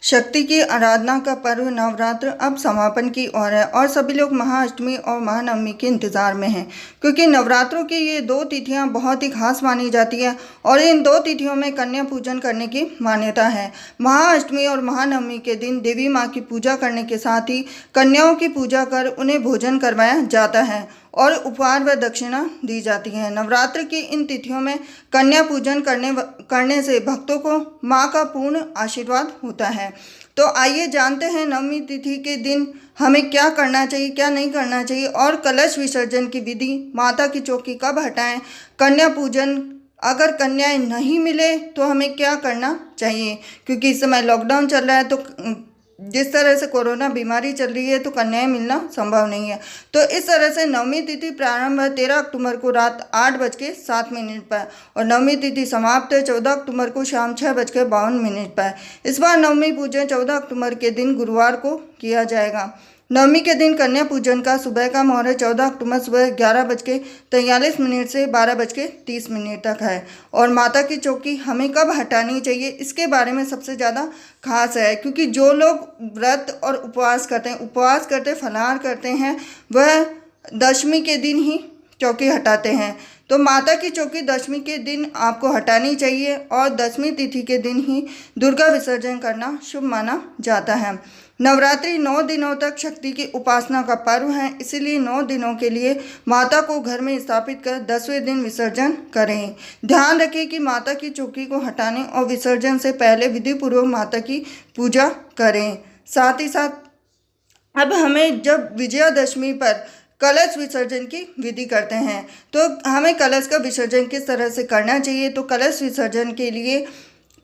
शक्ति की आराधना का पर्व नवरात्र अब समापन की ओर है और सभी लोग महाअष्टमी और महानवमी के इंतज़ार में हैं, क्योंकि नवरात्रों की ये दो तिथियां बहुत ही खास मानी जाती है और इन दो तिथियों में कन्या पूजन करने की मान्यता है। महाअष्टमी और महानवमी के दिन देवी माँ की पूजा करने के साथ ही कन्याओं की पूजा कर उन्हें भोजन करवाया जाता है और उपहार व दक्षिणा दी जाती है। नवरात्र की इन तिथियों में कन्या पूजन करने से भक्तों को माँ का पूर्ण आशीर्वाद होता है। तो आइए जानते हैं नवमी तिथि के दिन हमें क्या करना चाहिए, क्या नहीं करना चाहिए और कलश विसर्जन की विधि, माता की चौकी कब हटाएं, कन्या पूजन अगर कन्याएं नहीं मिले तो हमें क्या करना चाहिए, क्योंकि इस समय लॉकडाउन चल रहा है। तो जिस तरह से कोरोना बीमारी चल रही है तो कन्याएं मिलना संभव नहीं है। तो इस तरह से नवमी तिथि प्रारंभ है 13 अक्टूबर को रात 8:07 पर और नवमी तिथि समाप्त है 14 अक्टूबर को शाम 6:52 पर। इस बार नवमी पूजन 14 अक्टूबर के दिन गुरुवार को किया जाएगा। नवमी के दिन कन्या पूजन का सुबह का मुहूर्त 14 अक्टूबर सुबह 11:43 से 12:30 तक है। और माता की चौकी हमें कब हटानी चाहिए, इसके बारे में सबसे ज़्यादा खास है, क्योंकि जो लोग व्रत और उपवास करते फलाहार करते हैं वह दशमी के दिन ही चौकी हटाते हैं। तो माता की चौकी दशमी के दिन आपको हटानी चाहिए और दशमी तिथि के दिन ही दुर्गा विसर्जन करना शुभ माना जाता है। नवरात्रि 9 दिनों तक शक्ति की उपासना का पर्व है, इसीलिए 9 दिनों के लिए माता को घर में स्थापित कर 10वें दिन विसर्जन करें। ध्यान रखें कि माता की चौकी को हटाने और विसर्जन से पहले विधिपूर्वक माता की पूजा करें। साथ ही साथ अब हमें जब विजयादशमी पर कलश विसर्जन की विधि करते हैं तो हमें कलश का विसर्जन किस तरह से करना चाहिए। तो कलश विसर्जन के लिए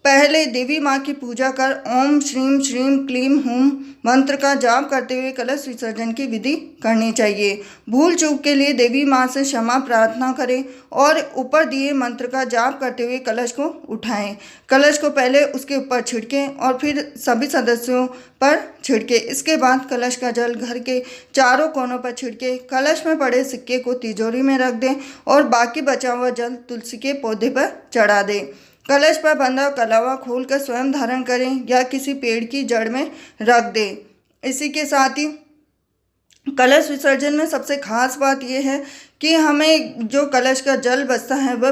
पहले देवी माँ की पूजा कर ओम श्रीम श्रीम क्लीम हुम मंत्र का जाप करते हुए कलश विसर्जन की विधि करनी चाहिए। भूल चूक के लिए देवी माँ से क्षमा प्रार्थना करें और ऊपर दिए मंत्र का जाप करते हुए कलश को उठाएं। कलश को पहले उसके ऊपर छिड़कें और फिर सभी सदस्यों पर छिड़के। इसके बाद कलश का जल घर के चारों कोनों पर छिड़के। कलश में पड़े सिक्के को तिजोरी में रख दें और बाकी बचा हुआ जल तुलसी के पौधे पर चढ़ा दें। कलश पर बंधा कलावा खोलकर स्वयं धारण करें या किसी पेड़ की जड़ में रख दें। इसी के साथ ही कलश विसर्जन में सबसे खास बात यह है कि हमें जो कलश का जल बचता है वह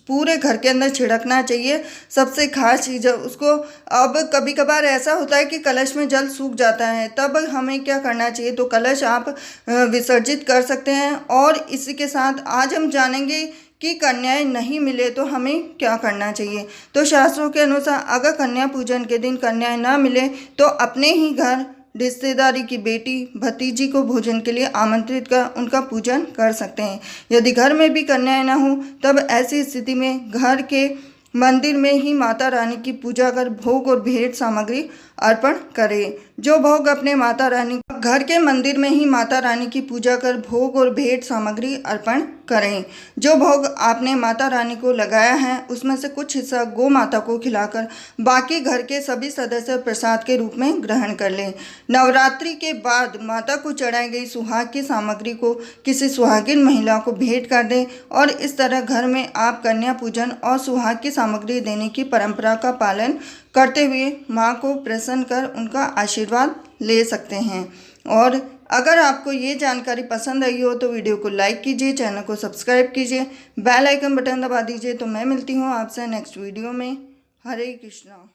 पूरे घर के अंदर छिड़कना चाहिए। सबसे खास चीज़ है उसको। अब कभी कभार ऐसा होता है कि कलश में जल सूख जाता है, तब हमें क्या करना चाहिए। तो कलश आप विसर्जित कर सकते हैं। और इसी के साथ आज हम जानेंगे कि कन्याएं नहीं मिले तो हमें क्या करना चाहिए। तो शास्त्रों के अनुसार अगर कन्या पूजन के दिन कन्याएं ना मिले तो अपने ही घर रिश्तेदारी की बेटी भतीजी को भोजन के लिए आमंत्रित कर उनका पूजन कर सकते हैं। यदि घर में भी कन्याएं ना हो तब ऐसी स्थिति में घर के मंदिर में ही माता रानी की पूजा कर भोग और भेंट सामग्री अर्पण करें। जो भोग अपने माता रानी घर के मंदिर में ही माता रानी की पूजा कर भोग और भेंट सामग्री अर्पण करें। जो भोग आपने माता रानी को लगाया है उसमें से कुछ हिस्सा गौ माता को खिलाकर बाकी घर के सभी सदस्य प्रसाद के रूप में ग्रहण कर लें। नवरात्रि के बाद माता को चढ़ाई गई सुहाग की सामग्री को किसी सुहागिन महिला को भेंट कर दें और इस तरह घर में आप कन्या पूजन और सुहाग की सामग्री देने की परंपरा का पालन करते हुए माँ को प्रसन्न कर उनका आशीर्वाद ले सकते हैं। और अगर आपको ये जानकारी पसंद आई हो तो वीडियो को लाइक कीजिए, चैनल को सब्सक्राइब कीजिए, बेल आइकन बटन दबा दीजिए। तो मैं मिलती हूँ आपसे नेक्स्ट वीडियो में। हरे कृष्णा।